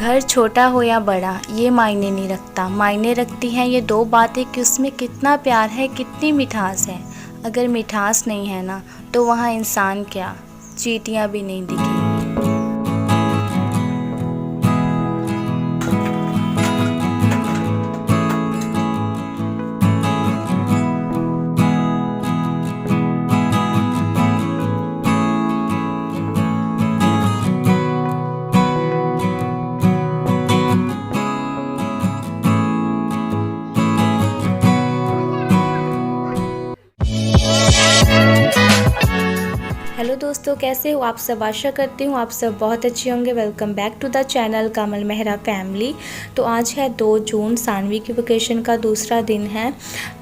घर छोटा हो या बड़ा ये मायने नहीं रखता, मायने रखती हैं ये दो बातें कि उसमें कितना प्यार है, कितनी मिठास है। अगर मिठास नहीं है ना तो वहाँ इंसान क्या, चींटियाँ भी नहीं दिखेंगी। हेलो दोस्तों, कैसे हो आप सब। आशा करती हूँ आप सब बहुत अच्छे होंगे। Welcome back to the channel Kamal Mehra family. तो आज है 2 जून, सानवी की वेकेशन का दूसरा दिन है।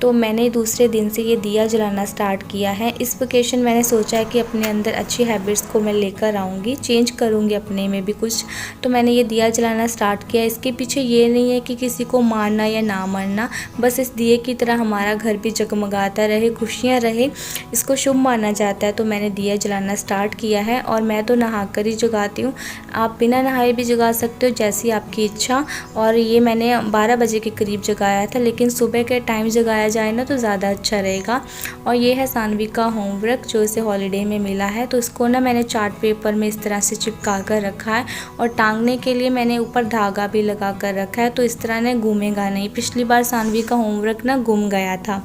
तो मैंने दूसरे दिन से ये दिया जलाना स्टार्ट किया है। इस वेकेशन मैंने सोचा है कि अपने अंदर अच्छी हैबिट्स को मैं लेकर आऊँगी, चेंज करूँगी अपने में भी कुछ। तो मैंने ये दिया जलाना स्टार्ट किया। इसके पीछे ये नहीं है कि किसी को मारना या ना मारना, बस इस दिए की तरह हमारा घर भी जगमगाता रहे, खुशियाँ रहे, इसको शुभ माना जाता है। तो मैंने दिया जलाना स्टार्ट किया है और मैं तो नहाकर ही जगाती हूँ। आप बिना नहाए भी जगा सकते हो, जैसी आपकी इच्छा। और ये मैंने 12 बजे के करीब जगाया था, लेकिन सुबह के टाइम जगाया जाए ना तो ज़्यादा अच्छा रहेगा। और ये है सानवी का होमवर्क जो इसे हॉलीडे में मिला है। तो इसको ना मैंने चार्ट पेपर में इस तरह से चिपका कर रखा है और टांगने के लिए मैंने ऊपर धागा भी लगा कर रखा है, तो इस तरह ने घूमेगा नहीं। पिछली बार सानवी का होमवर्क ना गुम गया था,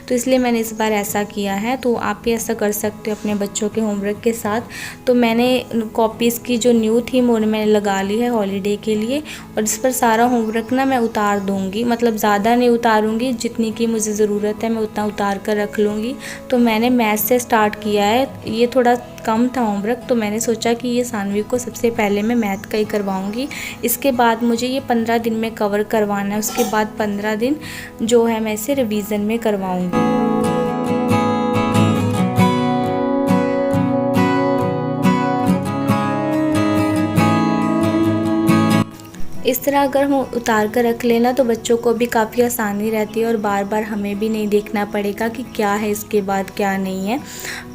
तो इसलिए मैंने इस बार ऐसा किया है। तो आप भी ऐसा कर सकते हो अपने बच्चों के होमवर्क के साथ। तो मैंने कॉपीज़ की जो न्यू थीम वो मैंने लगा ली है हॉलीडे के लिए, और इस पर सारा होमवर्क ना मैं उतार दूँगी। मतलब ज़्यादा नहीं उतारूँगी, जितनी की मुझे ज़रूरत है मैं उतना उतार कर रख लूँगी। तो मैंने मैथ से स्टार्ट किया है, ये थोड़ा कम था होमवर्क, तो मैंने सोचा कि ये सानवी को सबसे पहले मैं मैथ का ही करवाऊँगी। इसके बाद मुझे ये 15 दिन में कवर करवाना है, उसके बाद 15 दिन जो है मैं इसे रिवीजन में करवाऊँगी। इस तरह अगर हम उतार कर रख लेना तो बच्चों को भी काफ़ी आसानी रहती है और बार बार हमें भी नहीं देखना पड़ेगा कि क्या है इसके बाद क्या नहीं है।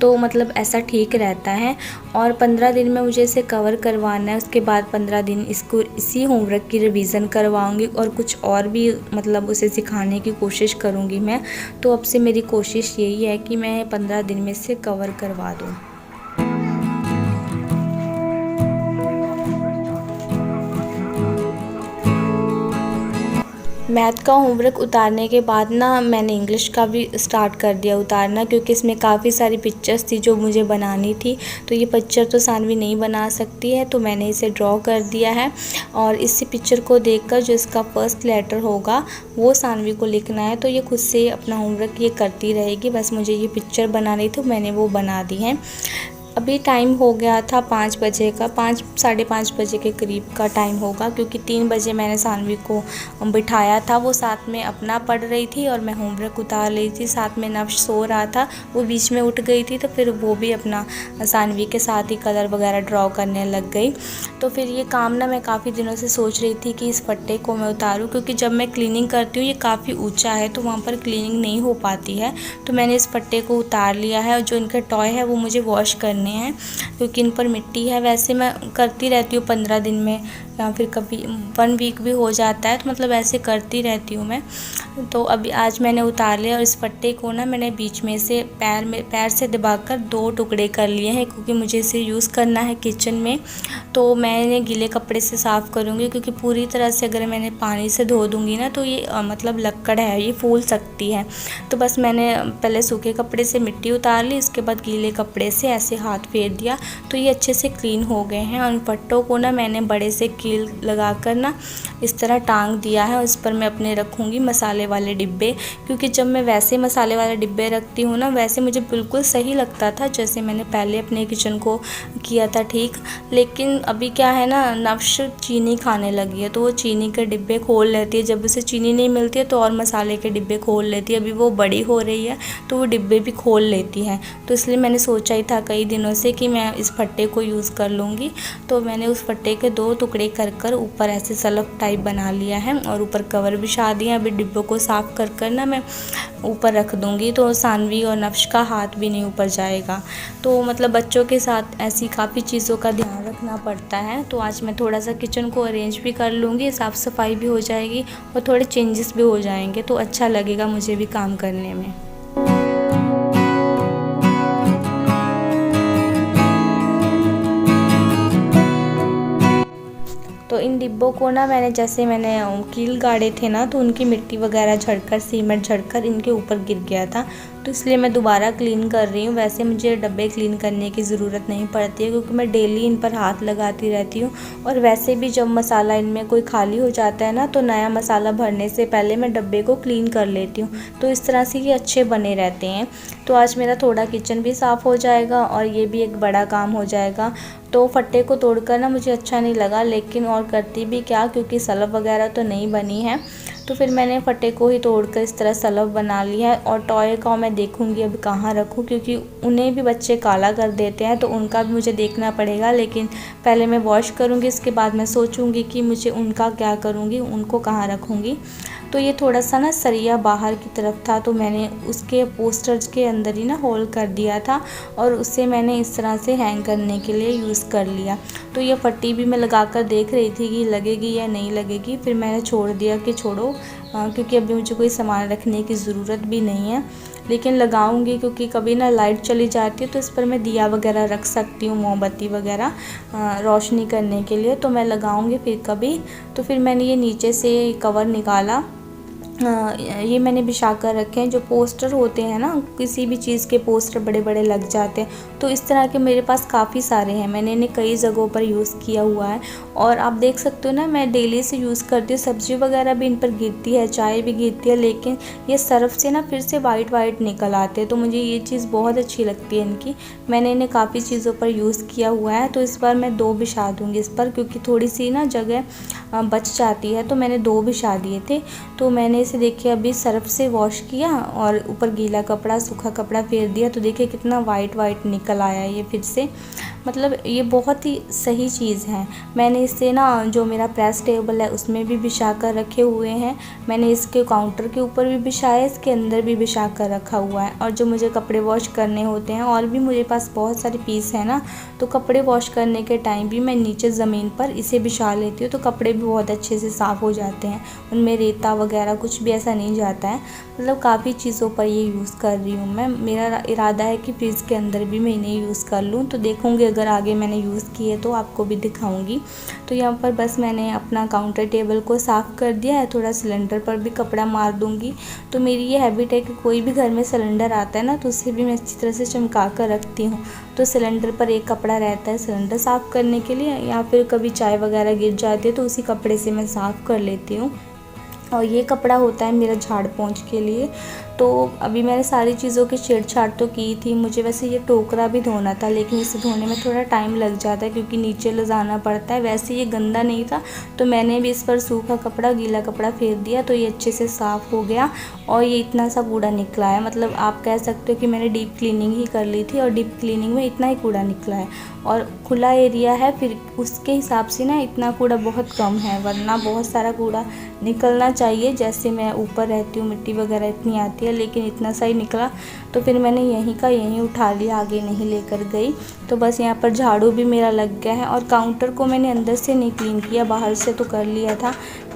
तो मतलब ऐसा ठीक रहता है। और 15 दिन में मुझे इसे कवर करवाना है, उसके बाद 15 दिन इसको इसी होमवर्क की रिवीज़न करवाऊँगी और कुछ और भी मतलब उसे सिखाने की कोशिश करूँगी मैं। तो अब से मेरी कोशिश यही है कि मैं 15 दिन में इसे कवर करवा दूँ। मैथ का होमवर्क उतारने के बाद ना मैंने इंग्लिश का भी स्टार्ट कर दिया उतारना, क्योंकि इसमें काफ़ी सारी पिक्चर्स थी जो मुझे बनानी थी। तो ये पिक्चर तो सानवी नहीं बना सकती है, तो मैंने इसे ड्रॉ कर दिया है। और इसी पिक्चर को देखकर जो इसका फर्स्ट लेटर होगा वो सानवी को लिखना है। तो ये खुद से अपना होमवर्क ये करती रहेगी, बस मुझे ये पिक्चर बनानी थी, मैंने वो बना दी है। अभी टाइम हो गया था 5 बजे का, 5 साढ़े 5 बजे के करीब का टाइम होगा, क्योंकि 3 बजे मैंने सानवी को बिठाया था। वो साथ में अपना पढ़ रही थी और मैं होमवर्क उतार रही थी। साथ में नव्श सो रहा था, वो बीच में उठ गई थी, तो फिर वो भी अपना सानवी के साथ ही कलर वगैरह ड्रॉ करने लग गई। तो फिर ये काम ना मैं काफ़ी दिनों से सोच रही थी कि इस फट्टे को मैं उतारूँ, क्योंकि जब मैं क्लीनिंग करती हूँ ये काफ़ी ऊँचा है तो वहाँ पर क्लीनिंग नहीं हो पाती है। तो मैंने इस फट्टे को उतार लिया है, और जो इनका टॉय है वो मुझे वॉश करने हैं, क्योंकि इन पर मिट्टी है। वैसे मैं करती रहती हूँ 15 दिन में, या फिर कभी 1 वीक भी हो जाता है, तो मतलब ऐसे करती रहती हूँ मैं। तो अभी आज मैंने उतार लिया, और इस पट्टे को ना मैंने बीच में से पैर से दबाकर 2 टुकड़े कर लिए हैं, क्योंकि मुझे इसे यूज़ करना है किचन में। तो मैंने गीले कपड़े से साफ़ करूँगी, क्योंकि पूरी तरह से अगर मैंने पानी से धो दूँगी ना तो ये मतलब लक्कड़ है, ये फूल सकती है। तो बस मैंने पहले सूखे कपड़े से मिट्टी उतार ली, उसके बाद गीले कपड़े से ऐसे हाथ फेर दिया, तो ये अच्छे से क्लीन हो गए हैं। और पट्टों को ना मैंने बड़े से कील लगाकर ना इस तरह टांग दिया है, और इस पर मैं अपने रखूँगी मसाले वाले डिब्बे, क्योंकि जब मैं वैसे मसाले वाले डिब्बे रखती हूँ ना, वैसे मुझे बिल्कुल सही लगता था जैसे मैंने पहले अपने किचन को किया था ठीक। लेकिन अभी क्या है ना, नव्श चीनी खाने लगी है, तो वो चीनी के डिब्बे खोल लेती है। जब उसे चीनी नहीं मिलती है तो और मसाले के डिब्बे खोल लेती है। अभी वो बड़ी हो रही है तो वो डिब्बे भी खोल लेती है। तो इसलिए मैंने सोचा ही था कई दिनों से कि मैं इस फट्टे को यूज़ कर लूँगी। तो मैंने उस फट्टे के 2 टुकड़े कर ऊपर ऐसे सलफ टाइप बना लिया है, और ऊपर कवर बिछा दिया। अभी डिब्बों को साफ़ कर ना मैं ऊपर रख दूँगी, तो सानवी और नव्श का हाथ भी नहीं ऊपर जाएगा। तो मतलब बच्चों के साथ ऐसी काफ़ी चीज़ों का ध्यान रखना करना पड़ता है। तो आज मैं थोड़ा सा किचन को अरेंज भी कर लूँगी, साफ़ सफाई भी हो जाएगी और थोड़े चेंजेस भी हो जाएंगे, तो अच्छा लगेगा मुझे भी काम करने में। तो इन डिब्बों को ना मैंने कील गाड़े थे ना, तो उनकी मिट्टी वगैरह झड़कर, सीमेंट झड़कर इनके ऊपर गिर गया था, तो इसलिए मैं दोबारा क्लीन कर रही हूँ। वैसे मुझे डब्बे क्लीन करने की ज़रूरत नहीं पड़ती है क्योंकि मैं डेली इन पर हाथ लगाती रहती हूँ। और वैसे भी जब मसाला इनमें कोई खाली हो जाता है ना, तो नया मसाला भरने से पहले मैं डब्बे को क्लीन कर लेती हूँ, तो इस तरह से ये अच्छे बने रहते हैं। तो आज मेरा थोड़ा किचन भी साफ़ हो जाएगा और ये भी एक बड़ा काम हो जाएगा। तो फट्टे को तोड़कर ना मुझे अच्छा नहीं लगा, लेकिन और करती भी क्या, क्योंकि सलब वगैरह तो नहीं बनी है। तो फिर मैंने फट्टे को ही तोड़कर इस तरह सलब बना लिया है। और टॉय का मैं देखूंगी अब कहाँ रखूँ, क्योंकि उन्हें भी बच्चे काला कर देते हैं, तो उनका भी मुझे देखना पड़ेगा। लेकिन पहले मैं वॉश करूँगी, इसके बाद मैं सोचूंगी कि मुझे उनका क्या करूँगी, उनको कहाँ रखूँगी। तो ये थोड़ा सा ना सरिया बाहर की तरफ था, तो मैंने उसके पोस्टर्स के अंदर ही ना होल कर दिया था और उसे मैंने इस तरह से हैंग करने के लिए यूज़ कर लिया। तो ये पट्टी भी मैं लगा कर देख रही थी कि लगेगी या नहीं लगेगी, फिर मैंने छोड़ दिया कि छोड़ो, क्योंकि अभी मुझे कोई सामान रखने की ज़रूरत भी नहीं है। लेकिन लगाऊंगी क्योंकि कभी ना लाइट चली जाती है, तो इस पर मैं दिया वगैरह रख सकती हूँ, मोमबत्ती वगैरह रोशनी करने के लिए, तो मैं लगाऊंगी फिर कभी। तो फिर मैंने ये नीचे से कवर निकाला, ये मैंने बिछा कर रखे हैं। जो पोस्टर होते हैं ना, किसी भी चीज़ के पोस्टर बड़े बड़े लग जाते हैं, तो इस तरह के मेरे पास काफ़ी सारे हैं, मैंने इन्हें कई जगहों पर यूज़ किया हुआ है। और आप देख सकते हो ना, मैं डेली से यूज़ करती हूँ, सब्ज़ी वगैरह भी इन पर गिरती है, चाय भी गिरती है, लेकिन ये सर्फ से ना फिर से वाइट वाइट निकल आते हैं, तो मुझे ये चीज़ बहुत अच्छी लगती है इनकी। मैंने इन्हें काफ़ी चीज़ों पर यूज़ किया हुआ है। तो इस बार मैं 2 बिछा दूँगी इस पर, क्योंकि थोड़ी सी ना जगह बच जाती है, तो मैंने 2 बिछा दिए थे। तो मैंने इसे देखिए अभी सर्फ से वॉश किया और ऊपर गीला कपड़ा, सूखा कपड़ा फेर दिया, तो देखिए कितना वाइट वाइट निकल आया ये फिर से। मतलब ये बहुत ही सही चीज़ है। मैंने इसे ना, जो मेरा प्रेस टेबल है उसमें भी बिछा कर रखे हुए हैं, मैंने इसके काउंटर के ऊपर भी बिछाया, इसके अंदर भी बिछा कर रखा हुआ है। और जो मुझे कपड़े वॉश करने होते हैं, और भी मेरे पास बहुत सारे पीस हैं ना, तो कपड़े वॉश करने के टाइम भी मैं नीचे ज़मीन पर इसे बिछा लेती हूँ, तो कपड़े भी बहुत अच्छे से साफ़ हो जाते हैं, उनमें रेता वगैरह कुछ भी ऐसा नहीं जाता है। मतलब काफ़ी चीज़ों पर ये यूज़ कर रही हूँ मैं। मेरा इरादा है कि फ्रिज के अंदर भी मैं इन्हें यूज़ कर लूँ, तो देखूँगी अगर आगे मैंने यूज़ किए तो आपको भी दिखाऊंगी। तो यहाँ पर बस मैंने अपना काउंटर टेबल को साफ़ कर दिया है, थोड़ा सिलेंडर पर भी कपड़ा मार दूँगी। तो मेरी ये हैबिट है कि कोई भी घर में सिलेंडर आता है ना, तो उसे भी मैं अच्छी तरह से चमका कर रखती हूँ। तो सिलेंडर पर एक कपड़ा रहता है सिलेंडर साफ़ करने के लिए, या फिर कभी चाय वगैरह गिर जाती है तो उसी कपड़े से मैं साफ़ कर लेती हूँ। और ये कपड़ा होता है मेरा झाड़ पोंछ के लिए। तो अभी मैंने सारी चीज़ों की छेड़छाड़ तो की थी। मुझे वैसे ये टोकरा भी धोना था, लेकिन इसे धोने में थोड़ा टाइम लग जाता है क्योंकि नीचे ले जाना पड़ता है। वैसे ये गंदा नहीं था, तो मैंने भी इस पर सूखा कपड़ा, गीला कपड़ा फेर दिया, तो ये अच्छे से साफ़ हो गया। और ये इतना सा कूड़ा निकला है, मतलब आप कह सकते हो कि मैंने डीप क्लीनिंग ही कर ली थी और डीप क्लीनिंग में इतना ही कूड़ा निकला है। और खुला एरिया है, फिर उसके हिसाब से ना इतना कूड़ा बहुत कम है, वरना बहुत सारा कूड़ा निकलना चाहिए। जैसे मैं ऊपर रहती हूँ, मिट्टी वगैरह इतनी आती है, लेकिन इतना सा ही निकला, तो फिर मैंने यहीं का यहीं उठा लिया, आगे नहीं लेकर गई। तो बस यहाँ पर झाड़ू भी मेरा लग गया है। और काउंटर को मैंने अंदर से नहीं क्लीन किया, बाहर से तो कर लिया था।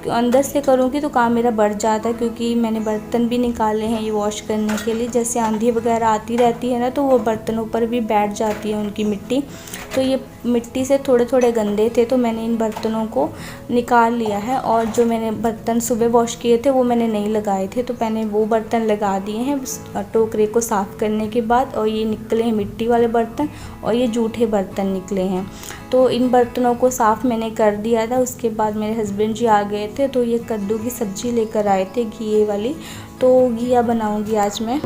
अंदर से करूँगी तो काम मेरा बढ़ जाता है, क्योंकि मैंने बर्तन भी निकाले हैं ये वॉश करने के लिए। जैसे आंधी वगैरह आती रहती है ना, तो वो बर्तनों पर भी बैठ जाती है उनकी मिट्टी। तो ये मिट्टी से थोड़े थोड़े गंदे थे, तो मैंने इन बर्तनों को निकाल लिया है। और जो मैंने बर्तन सुबह वॉश किए थे वो मैंने नहीं लगाए थे, तो मैंने वो बर्तन लगा दिए हैं टोकरे को साफ़ करने के बाद। और ये निकले हैं मिट्टी वाले बर्तन, और ये जूठे बर्तन निकले हैं। तो इन बर्तनों को साफ़ मैंने कर दिया था। उसके बाद मेरे हस्बैंड जी आ गए थे, तो ये कद्दू की सब्ज़ी लेकर आए थे, घिये वाली। तो घिया बनाऊंगी आज मैं।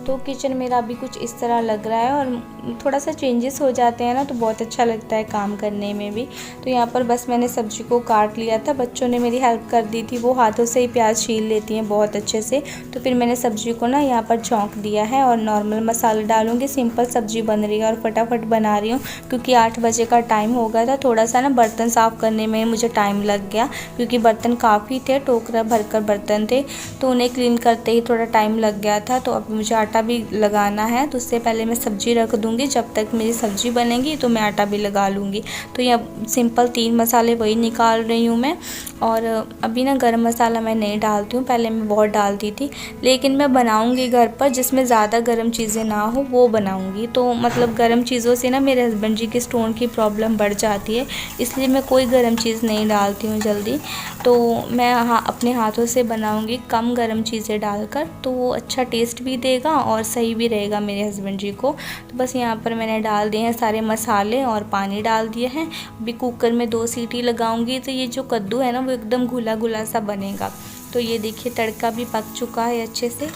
तो किचन मेरा अभी कुछ इस तरह लग रहा है और थोड़ा सा चेंजेस हो जाते हैं ना तो बहुत अच्छा लगता है काम करने में भी। तो यहाँ पर बस मैंने सब्ज़ी को काट लिया था, बच्चों ने मेरी हेल्प कर दी थी, वो हाथों से ही प्याज छील लेती हैं बहुत अच्छे से। तो फिर मैंने सब्ज़ी को ना यहाँ पर छौंक दिया है और नॉर्मल मसाला डालूँगी। सिंपल सब्ज़ी बन रही है और फटाफट बना रही हूँ क्योंकि 8 बजे का टाइम हो गया था। थोड़ा सा ना बर्तन साफ़ करने में मुझे टाइम लग गया क्योंकि बर्तन काफ़ी थे, टोकरा भरकर बर्तन थे, तो उन्हें क्लीन करते ही थोड़ा टाइम लग गया था। तो अब मुझे आटा भी लगाना है, तो उससे पहले मैं सब्ज़ी रख दूँगी। जब तक मेरी सब्ज़ी बनेगी तो मैं आटा भी लगा लूँगी। तो यह सिंपल 3 मसाले वही निकाल रही हूँ मैं। और अभी ना गरम मसाला मैं नहीं डालती हूँ, पहले मैं बहुत डालती थी, लेकिन मैं बनाऊँगी घर पर जिसमें ज़्यादा गर्म चीज़ें ना हो वो बनाऊँगी। तो मतलब गर्म चीज़ों से ना मेरे हस्बैंड जी की स्टोन की प्रॉब्लम बढ़ जाती है, इसलिए मैं कोई गर्म चीज़ नहीं डालती हूँ जल्दी। तो मैं अपने हाथों से बनाऊँगी कम गर्म चीज़ें डालकर, तो वो अच्छा टेस्ट भी देगा और सही भी रहेगा मेरे हस्बैंड जी को। तो बस यहाँ पर मैंने डाल दिए हैं सारे मसाले और पानी डाल दिए हैं। अभी कुकर में 2 सीटी लगाऊंगी तो ये जो कद्दू है ना वो एकदम घुला घुला सा बनेगा। तो ये देखिए तड़का भी पक चुका है अच्छे से।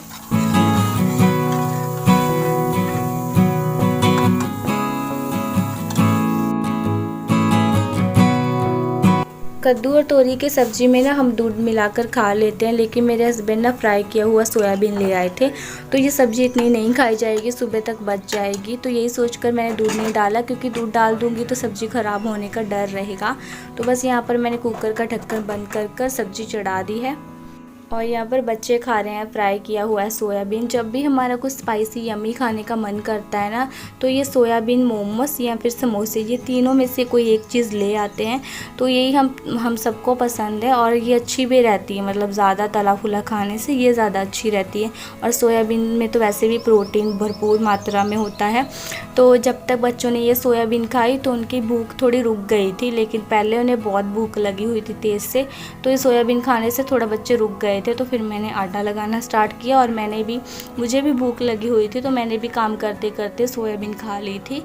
कद्दू और तोरी की सब्ज़ी में ना हम दूध मिलाकर खा लेते हैं, लेकिन मेरे हस्बैंड ना फ्राई किया हुआ सोयाबीन ले आए थे, तो ये सब्ज़ी इतनी नहीं खाई जाएगी, सुबह तक बच जाएगी। तो यही सोचकर मैंने दूध नहीं डाला, क्योंकि दूध डाल दूँगी तो सब्ज़ी ख़राब होने का डर रहेगा। तो बस यहाँ पर मैंने कुकर का ढक्कन बंद कर सब्ज़ी चढ़ा दी है और यहाँ पर बच्चे खा रहे हैं फ्राई किया हुआ है सोयाबीन। जब भी हमारा कुछ स्पाइसी यम्मी खाने का मन करता है ना, तो ये सोयाबीन मोमोस या फिर समोसे, ये तीनों में से कोई एक चीज़ ले आते हैं। तो यही हम सबको पसंद है और ये अच्छी भी रहती है, मतलब ज़्यादा तला फुला खाने से ये ज़्यादा अच्छी रहती है। और सोयाबीन में तो वैसे भी प्रोटीन भरपूर मात्रा में होता है। तो जब तक बच्चों ने ये सोयाबीन खाई तो उनकी भूख थोड़ी रुक गई थी, लेकिन पहले उन्हें बहुत भूख लगी हुई थी तेज़ से, तो ये सोयाबीन खाने से थोड़ा बच्चे रुक गए थे। तो फिर मैंने आटा लगाना स्टार्ट किया और मुझे भी भूख लगी हुई थी, तो मैंने भी काम करते करते सोयाबीन खा ली थी।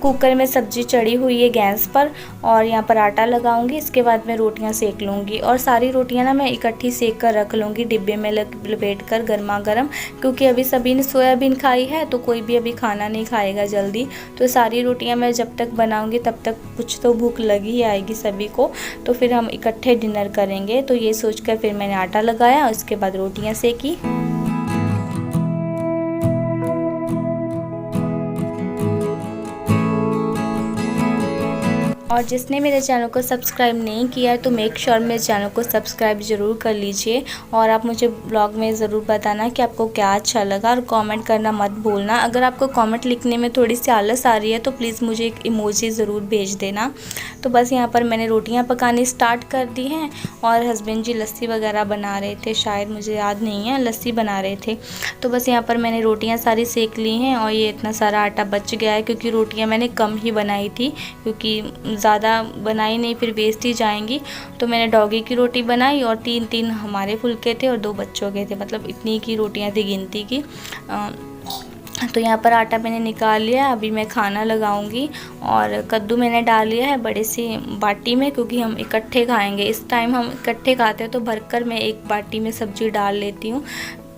कुकर में सब्ज़ी चढ़ी हुई है गैस पर और यहाँ पर आटा लगाऊंगी। इसके बाद मैं रोटियाँ सेक लूँगी और सारी रोटियाँ ना मैं इकट्ठी सेक कर रख लूँगी डिब्बे में लपेट कर गर्मा गर्म, क्योंकि अभी सभी ने सोयाबीन खाई है तो कोई भी अभी खाना नहीं खाएगा जल्दी। तो सारी रोटियाँ मैं जब तक बनाऊँगी तब तक कुछ तो भूख लगी ही आएगी सभी को, तो फिर हम इकट्ठे डिनर करेंगे। तो ये सोच कर फिर मैंने आटा लगाया, उसके बाद रोटियाँ सेकी। और जिसने मेरे चैनल को सब्सक्राइब नहीं किया है तो मेक श्योर मेरे चैनल को सब्सक्राइब ज़रूर कर लीजिए। और आप मुझे ब्लॉग में ज़रूर बताना कि आपको क्या अच्छा लगा और कमेंट करना मत भूलना। अगर आपको कमेंट लिखने में थोड़ी सी आलस आ रही है तो प्लीज़ मुझे एक इमोजी ज़रूर भेज देना। तो बस यहाँ पर मैंने रोटियाँ पकानी स्टार्ट कर दी हैं और हस्बैंड जी लस्सी वगैरह बना रहे थे, शायद मुझे याद नहीं है, लस्सी बना रहे थे। तो बस यहाँ पर मैंने रोटियाँ सारी सेक ली हैं और ये इतना सारा आटा बच गया है, क्योंकि रोटियाँ मैंने कम ही बनाई थी, क्योंकि ज़्यादा बनाई नहीं फिर वेस्ट ही जाएंगी। तो मैंने डॉगी की रोटी बनाई और 3-3 हमारे फुलके थे और 2 बच्चों के थे, मतलब इतनी की रोटियां थी गिनती की। तो यहाँ पर आटा मैंने निकाल लिया, अभी मैं खाना लगाऊंगी। और कद्दू मैंने डाल लिया है बड़े सी बाटी में, क्योंकि हम इकट्ठे खाएंगे। इस टाइम हम इकट्ठे खाते हैं तो भरकर मैं एक बाटी में सब्ज़ी डाल लेती हूँ।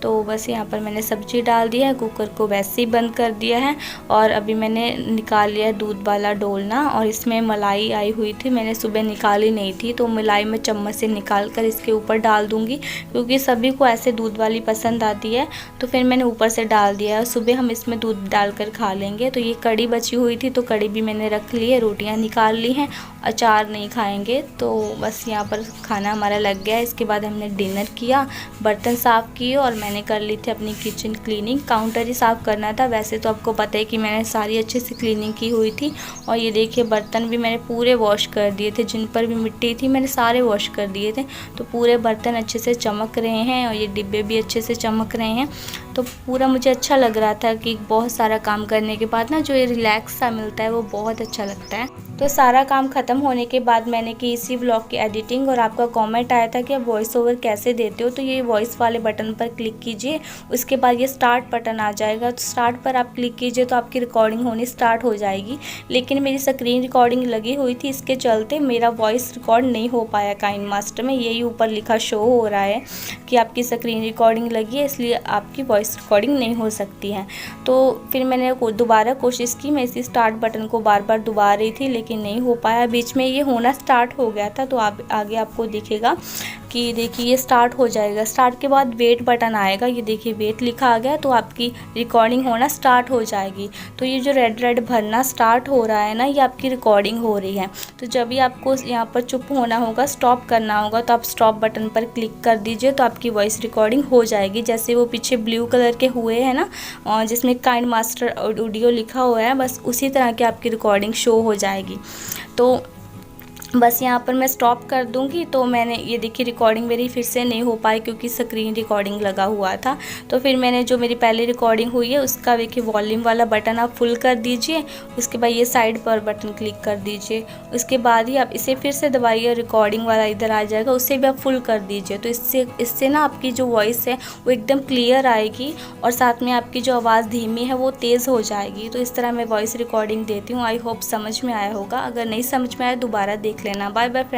तो बस यहाँ पर मैंने सब्ज़ी डाल दिया है, कुकर को वैसे ही बंद कर दिया है। और अभी मैंने निकाल लिया दूध वाला डोलना और इसमें मलाई आई हुई थी, मैंने सुबह निकाली नहीं थी, तो मलाई मैं चम्मच से निकाल कर इसके ऊपर डाल दूँगी, क्योंकि सभी को ऐसे दूध वाली पसंद आती है। तो फिर मैंने ऊपर से डाल दिया है, सुबह हम इसमें दूध डालकर खा लेंगे। तो ये कड़ी बची हुई थी तो कड़ी भी मैंने रख ली है, रोटियाँ निकाल ली हैं, अचार नहीं खाएँगे। तो बस यहाँ पर खाना हमारा लग गया। इसके बाद हमने डिनर किया, बर्तन साफ़ किए और मैंने कर ली थी अपनी किचन क्लीनिंग। काउंटर ही साफ़ करना था, वैसे तो आपको पता है कि मैंने सारी अच्छे से क्लीनिंग की हुई थी। और ये देखिए बर्तन भी मैंने पूरे वॉश कर दिए थे, जिन पर भी मिट्टी थी मैंने सारे वॉश कर दिए थे। तो पूरे बर्तन अच्छे से चमक रहे हैं और ये डिब्बे भी अच्छे से चमक रहे हैं। तो पूरा मुझे अच्छा लग रहा था कि बहुत सारा काम करने के बाद ना जो ये रिलैक्स सा मिलता है वो बहुत अच्छा लगता है। तो सारा काम ख़त्म होने के बाद मैंने की इसी व्लॉग की एडिटिंग, और आपका कमेंट आया था कि आप वॉइस ओवर कैसे देते हो। तो ये वॉइस वाले बटन पर क्लिक कीजिए, उसके बाद ये स्टार्ट बटन आ जाएगा। तो स्टार्ट पर आप क्लिक कीजिए तो आपकी रिकॉर्डिंग होनी स्टार्ट हो जाएगी। लेकिन मेरी स्क्रीन रिकॉर्डिंग लगी हुई थी, इसके चलते मेरा वॉइस रिकॉर्ड नहीं हो पाया काइनमास्टर में। यही ऊपर लिखा शो हो रहा है कि आपकी स्क्रीन रिकॉर्डिंग लगी है, इसलिए आपकी वॉइस रिकॉर्डिंग नहीं हो सकती है। तो फिर मैंने दोबारा कोशिश की, मैं इसी स्टार्ट बटन को बार बार दबा रही थी लेकिन नहीं हो पाया। बीच में ये होना स्टार्ट हो गया था, तो आप आगे आपको दिखेगा कि देखिए ये स्टार्ट हो जाएगा। स्टार्ट के बाद वेट बटन आएगा, ये देखिए वेट लिखा आ गया, तो आपकी रिकॉर्डिंग होना स्टार्ट हो जाएगी। तो ये जो रेड रेड भरना स्टार्ट हो रहा है ना, ये आपकी रिकॉर्डिंग हो रही है। तो जब भी आपको यहाँ पर चुप होना होगा, स्टॉप करना होगा, तो आप स्टॉप बटन पर क्लिक कर दीजिए तो आपकी वॉइस रिकॉर्डिंग हो जाएगी। जैसे वो पीछे ब्लू कलर के हुए हैं ना, जिसमें काइनमास्टर ऑडियो लिखा हुआ है, बस उसी तरह की आपकी रिकॉर्डिंग शो हो जाएगी। तो बस यहाँ पर मैं स्टॉप कर दूँगी। तो मैंने ये देखिए रिकॉर्डिंग मेरी फिर से नहीं हो पाई क्योंकि स्क्रीन रिकॉर्डिंग लगा हुआ था। तो फिर मैंने जो मेरी पहली रिकॉर्डिंग हुई है उसका देखिए वॉल्यूम वाला बटन आप फुल कर दीजिए, उसके बाद ये साइड पर बटन क्लिक कर दीजिए, उसके बाद ही आप इसे फिर से दबाइए, रिकॉर्डिंग वाला इधर आ जाएगा, उसे भी आप फुल कर दीजिए। तो इससे ना आपकी जो वॉइस है वो एकदम क्लियर आएगी और साथ में आपकी जो आवाज़ धीमी है वो तेज़ हो जाएगी। तो इस तरह मैं वॉइस रिकॉर्डिंग देती हूँ। आई होप समझ में आया होगा। अगर नहीं समझ में आया दोबारा देख लेना। Bye bye friend.